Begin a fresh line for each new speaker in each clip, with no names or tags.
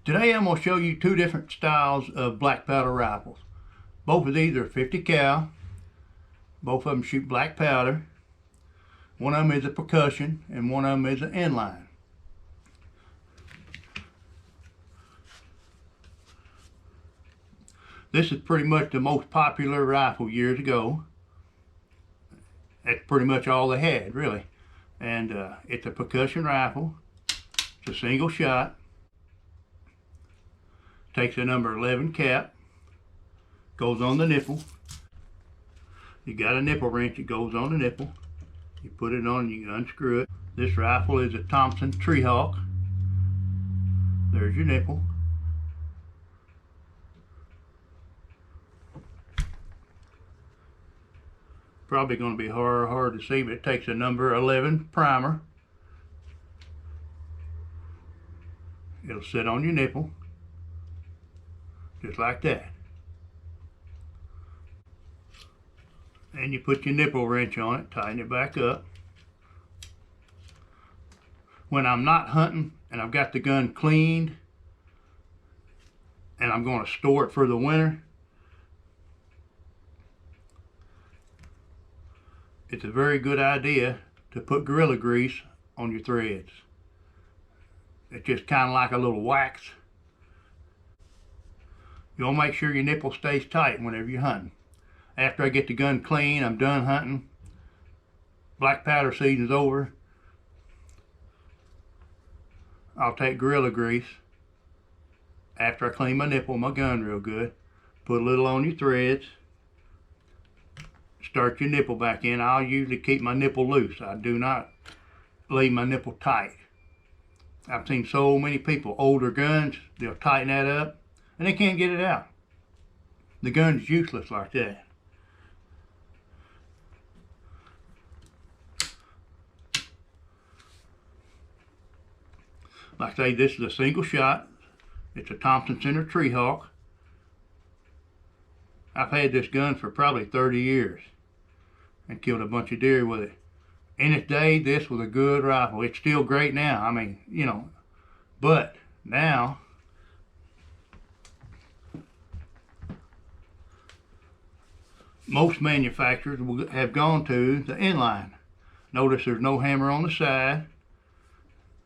Today I'm going to show you two different styles of black powder rifles. Both of these are 50 cal. Both of them shoot black powder. One of them is a percussion and one of them is an inline. This is pretty much the most popular rifle years ago. That's pretty much all they had, really. And it's a percussion rifle. It's a single shot. Takes a number 11 cap, goes on the nipple. You got a nipple wrench that goes on the nipple. You put it on and you can unscrew it. This rifle is a Thompson Treehawk. There's your nipple. Probably going to be hard to see, but it takes a number 11 primer. It'll sit on your nipple. Just like that. And you put your nipple wrench on it, tighten it back up. When I'm not hunting and I've got the gun cleaned and I'm going to store it for the winter, it's a very good idea to put Gorilla Grease on your threads. It's just kind of like a little wax. You'll make sure your nipple stays tight whenever you're hunting. After I get the gun clean, I'm done hunting. Black powder season's over. I'll take Gorilla Grease after I clean my nipple and my gun real good. Put a little on your threads. Start your nipple back in. I'll usually keep my nipple loose. I do not leave my nipple tight. I've seen so many people, older guns, they'll tighten that up and they can't get it out. The gun's useless like that. Like I say, this is a single shot. It's a Thompson Center Treehawk. I've had this gun for probably 30 years and killed a bunch of deer with it. In its day, this was a good rifle. It's still great now. I mean, you know, but now most manufacturers will have gone to the inline. Notice there's no hammer on the side.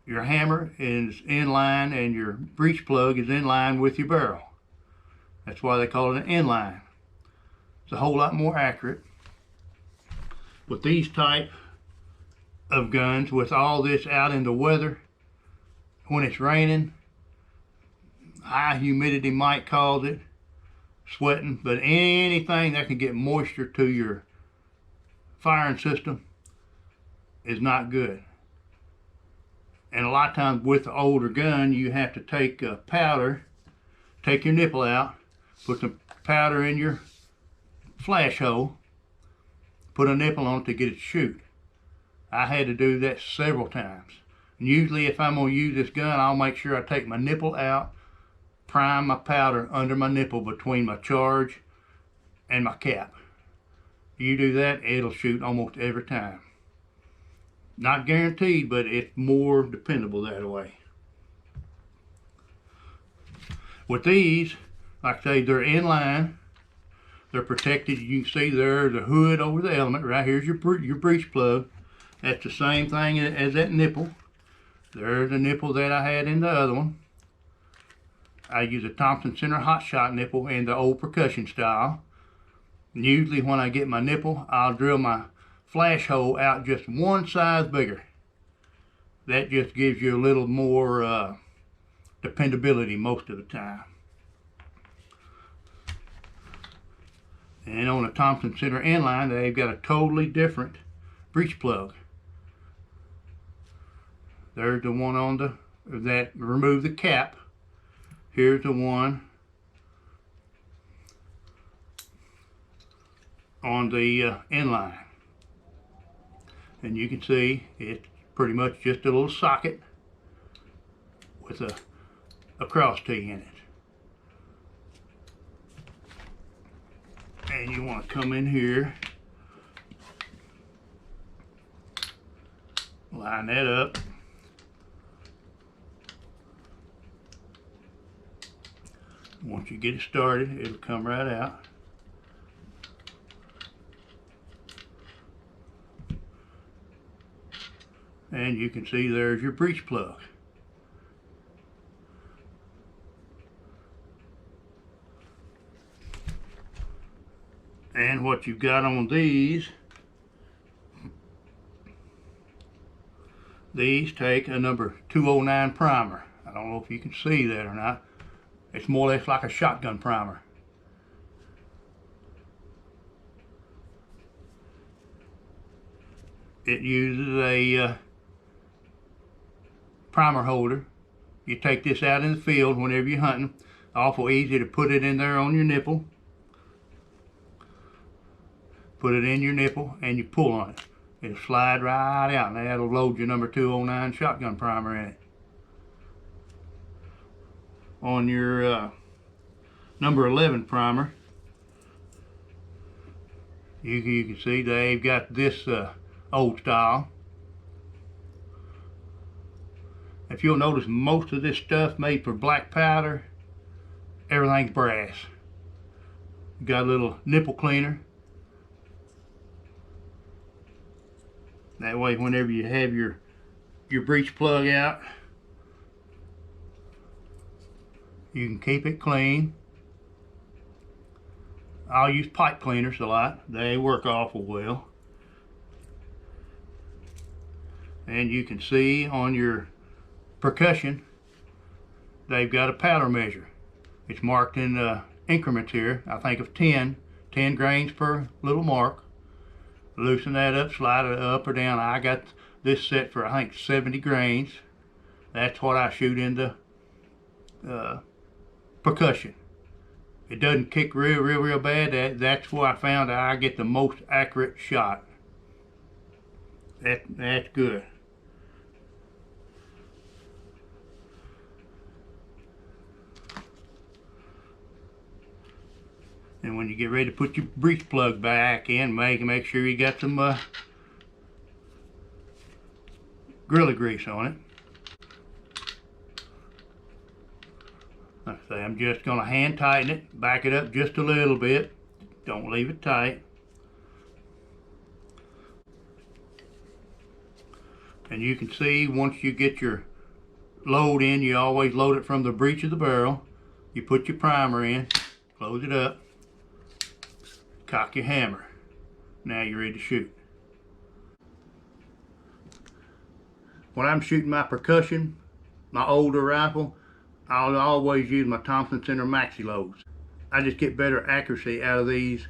Your hammer is inline and your breech plug is in line with your barrel. That's why they call it an inline. It's a whole lot more accurate. With these type of guns, with all this out in the weather, when it's raining, high humidity might cause it, sweating, but anything that can get moisture to your firing system is not good. And a lot of times with the older gun, you have to take powder, take your nipple out, put some powder in your flash hole, put a nipple on it to get it to shoot. I had to do that several times. And usually if I'm going to use this gun, I'll make sure I take my nipple out, prime my powder under my nipple between my charge and my cap. You do that, it'll shoot almost every time. Not guaranteed, but it's more dependable that way. With these, like I say, they're inline. They're protected. You can see there the hood over the element. Right here's your breech plug. That's the same thing as that nipple. There's the nipple that I had in the other one. I use a Thompson Center hot shot nipple in the old percussion style. And usually when I get my nipple, I'll drill my flash hole out just one size bigger. That just gives you a little more dependability most of the time. And on a Thompson Center inline, they've got a totally different breech plug. There's the one on that remove the cap. Here's the one on the inline. And you can see it's pretty much just a little socket with a cross T in it. And you want to come in here, line that up, Once you get it started, it'll come right out. And you can see there's your breech plug. And what you've got on these take a number 209 primer. I don't know if you can see that or not. It's more or less like a shotgun primer. It uses a primer holder. You take this out in the field whenever you're hunting. Awful easy to put it in there on your nipple. Put it in your nipple and you pull on it. It'll slide right out and that'll load your number 209 shotgun primer in it. On your number 11 primer, you can see they've got this old style. If you'll notice, most of this stuff made for black powder, everything's brass. You got a little nipple cleaner. That way, whenever you have your breech plug out, you can keep it clean. I'll use pipe cleaners a lot. They work awful well. And you can see on your percussion, they've got a powder measure. It's marked in increments here, I think of 10 grains per little mark. Loosen that up, slide it up or down. I got this set for I think 70 grains. That's what I shoot into percussion. It doesn't kick real bad. That's where I found I get the most accurate shot. That's good. And when you get ready to put your breech plug back in, make sure you got some Gorilla Grease on it. Like I say, I'm just going to hand tighten it, back it up just a little bit. Don't leave it tight. And you can see once you get your load in, you always load it from the breech of the barrel. You put your primer in, close it up, cock your hammer. Now you're ready to shoot. When I'm shooting my percussion, my older rifle, I'll always use my Thompson center maxi loads. I just get better accuracy out of these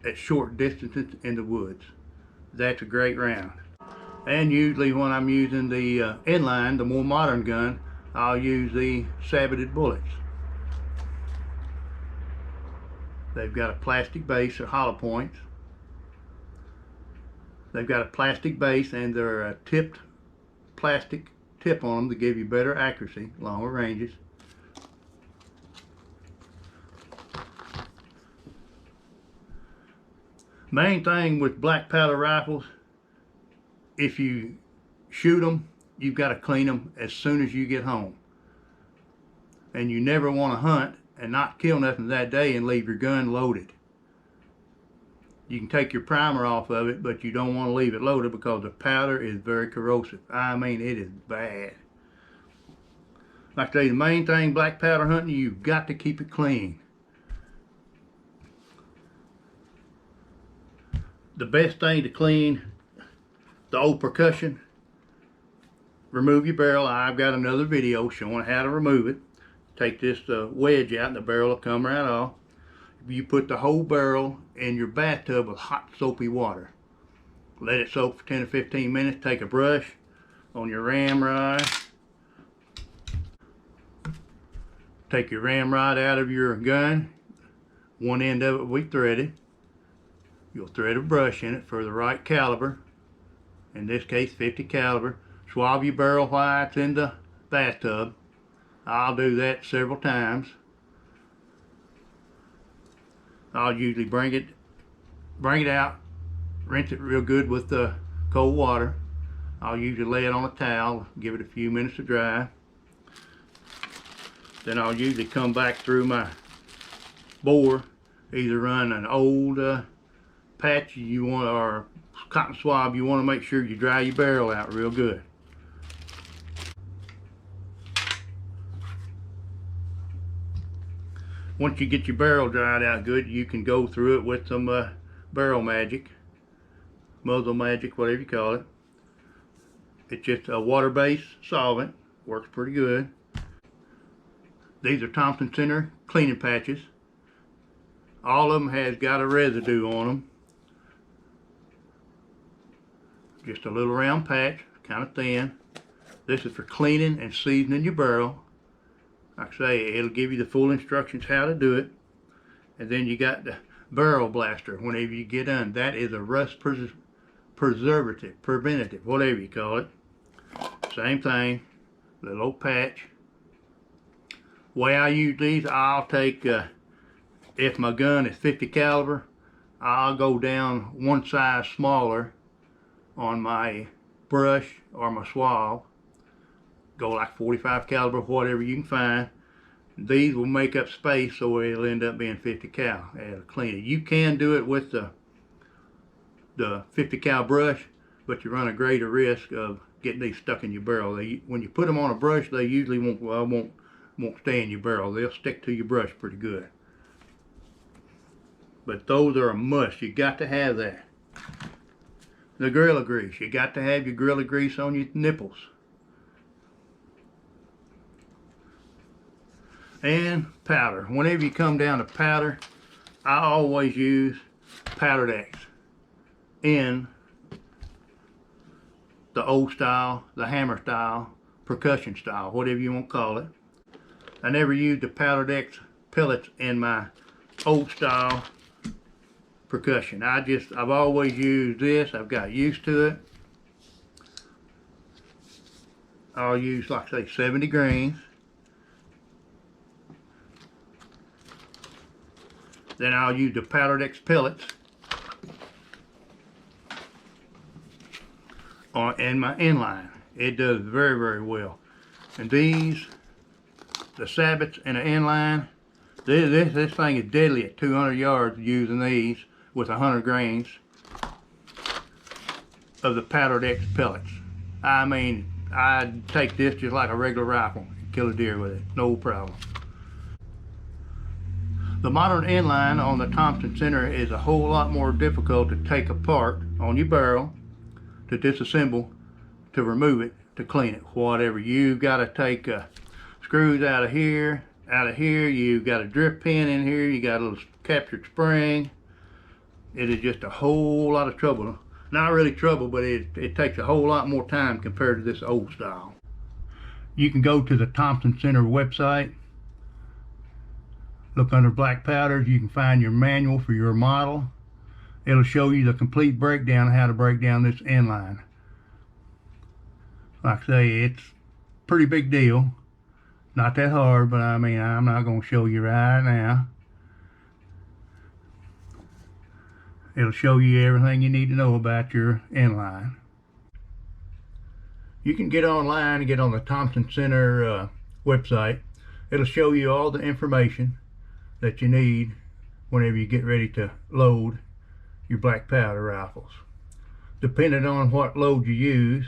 at short distances in the woods. That's a great round. And usually when I'm using the Inline, the more modern gun, I'll use the saboted bullets. They've got a plastic base or hollow points. They've got a plastic base and they're a tipped plastic tip on them to give you better accuracy, longer ranges. Main thing with black powder rifles, if you shoot them, you've got to clean them as soon as you get home. And you never want to hunt and not kill nothing that day and leave your gun loaded. You can take your primer off of it, but you don't want to leave it loaded because the powder is very corrosive. I mean, it is bad. Like I tell you, the main thing black powder hunting, you've got to keep it clean. The best thing to clean the old percussion, remove your barrel. I've got another video showing how to remove it. Take this wedge out and the barrel will come right off. You put the whole barrel in your bathtub with hot soapy water. Let it soak for 10 or 15 minutes. Take a brush on your ramrod. Take your ramrod out of your gun. One end of it will be threaded. You'll thread a brush in it for the right caliber. In this case, 50 caliber. Swab your barrel while it's in the bathtub. I'll do that several times. I'll usually bring it out, rinse it real good with the cold water. I'll usually lay it on a towel, give it a few minutes to dry. Then I'll usually come back through my bore, either run an old patch you want or cotton swab. You want to make sure you dry your barrel out real good. Once you get your barrel dried out good, you can go through it with some barrel magic, muzzle magic, whatever you call it. It's just a water-based solvent, works pretty good. These are Thompson Center cleaning patches. All of them has got a residue on them. Just a little round patch, kind of thin. This is for cleaning and seasoning your barrel. Like I say, it'll give you the full instructions how to do it. And then you got the barrel blaster whenever you get done. That is a rust preservative, preventative, whatever you call it. Same thing, little old patch. Way I use these, I'll take, if my gun is 50 caliber, I'll go down one size smaller on my brush or my swab. Go like 45 caliber, whatever you can find. These will make up space so it'll end up being 50 cal. It'll clean it. You can do it with the 50 cal brush, but you run a greater risk of getting these stuck in your barrel. When you put them on a brush, they usually won't stay in your barrel. They'll stick to your brush pretty good. But those are a must. You got to have that. The Gorilla Grease. You got to have your Gorilla Grease on your nipples. And powder. Whenever you come down to powder, I always use powdered X in the old style, the hammer style, percussion style, whatever you want to call it. I never used the powdered X pellets in my old style percussion. I've always used this. I've got used to it. I'll use, like I say, 70 grains. Then I'll use the powdered X pellets in my Inline. It does very, very well. And these, the Sabbats and the Inline, this thing is deadly at 200 yards using these with 100 grains of the powdered X pellets. I mean, I'd take this just like a regular rifle and kill a deer with it, no problem. The modern Inline on the Thompson Center is a whole lot more difficult to take apart on your barrel, to disassemble, to remove it, to clean it, whatever. You've got to take screws out of here, you've got a drift pin in here, you got a little captured spring. It is just a whole lot of trouble. Not really trouble, but it takes a whole lot more time compared to this old style. You can go to the Thompson Center website. Look under black powders, you can find your manual for your model. It'll show you the complete breakdown of how to break down this Inline. Like I say, it's a pretty big deal. Not that hard, but I mean, I'm not going to show you right now. It'll show you everything you need to know about your Inline. You can get online and get on the Thompson Center website. It'll show you all the information that you need whenever you get ready to load your black powder rifles. Depending on what load you use,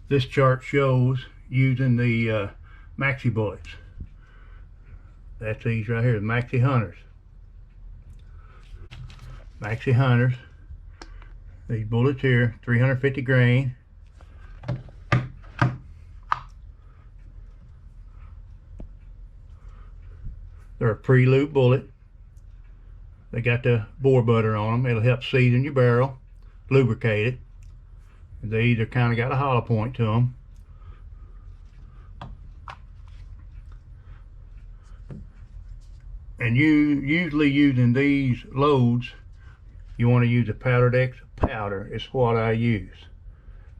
this chart shows using the maxi bullets. That's these right here, the maxi hunters. Maxi hunters. These bullets here, 350 grain. They're a pre-loop bullet. They got the bore butter on them. It'll help season your barrel, lubricate it. They either kind of got a hollow point to them. And you usually using these loads, you want to use a powdered X powder. It's what I use.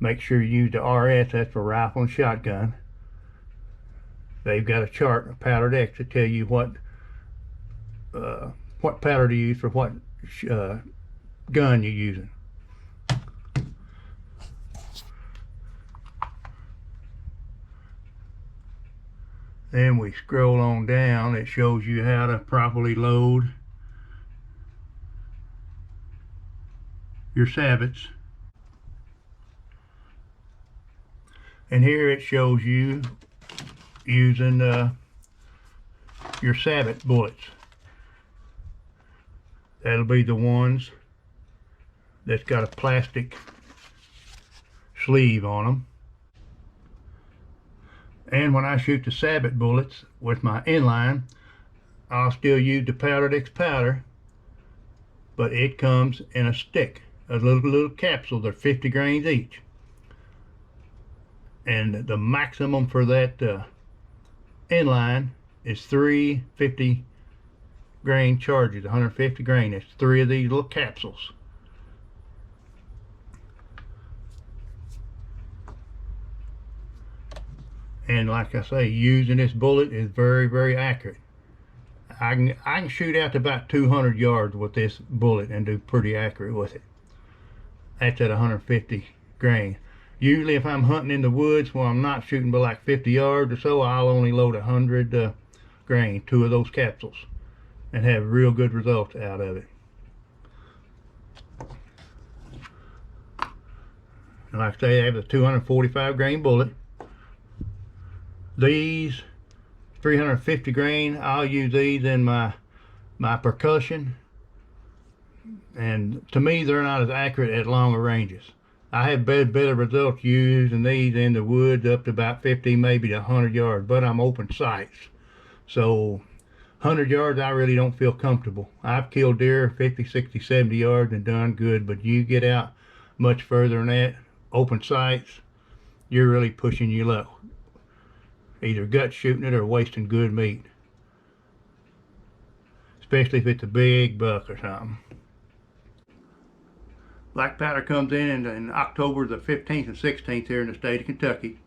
Make sure you use the RS, that's for rifle and shotgun. They've got a chart of powdered X to tell you what powder to use for what gun you're using. Then we scroll on down. It shows you how to properly load your sabots. And here it shows you using your sabot bullets. That'll be the ones that's got a plastic sleeve on them. And when I shoot the sabot bullets with my inline, I'll still use the Powdered X powder, but it comes in a stick, a little capsule. They're 50 grains each. And the maximum for that inline is 3 50 grain charges, 150 grain. It's 3 of these little capsules. And like I say, using this bullet is very, very accurate. I can shoot out to about 200 yards with this bullet and do pretty accurate with it. That's at 150 grain. Usually if I'm hunting in the woods where I'm not shooting but like 50 yards or so, I'll only load 100 grain, 2 of those capsules, and have real good results out of it. And like I say, I have a 245 grain bullet. These 350 grain, I'll use these in my percussion, and to me they're not as accurate at longer ranges. I have better results using these in the woods up to about 50, maybe to 100 yards, but I'm open sights. So 100 yards I really don't feel comfortable. I've killed deer 50, 60, 70 yards and done good, but you get out much further than that, open sights, you're really pushing your luck. Either gut shooting it or wasting good meat. Especially if it's a big buck or something. Black powder comes in October the 15th and 16th here in the state of Kentucky.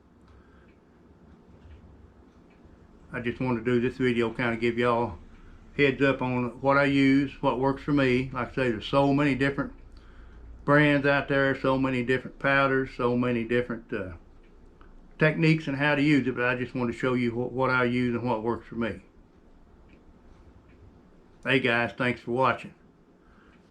I just wanted to do this video, kind of give y'all heads up on what I use, what works for me. Like I say, there's so many different brands out there, so many different powders, so many different techniques and how to use it, but I just want to show you what I use and what works for me. Hey guys, thanks for watching.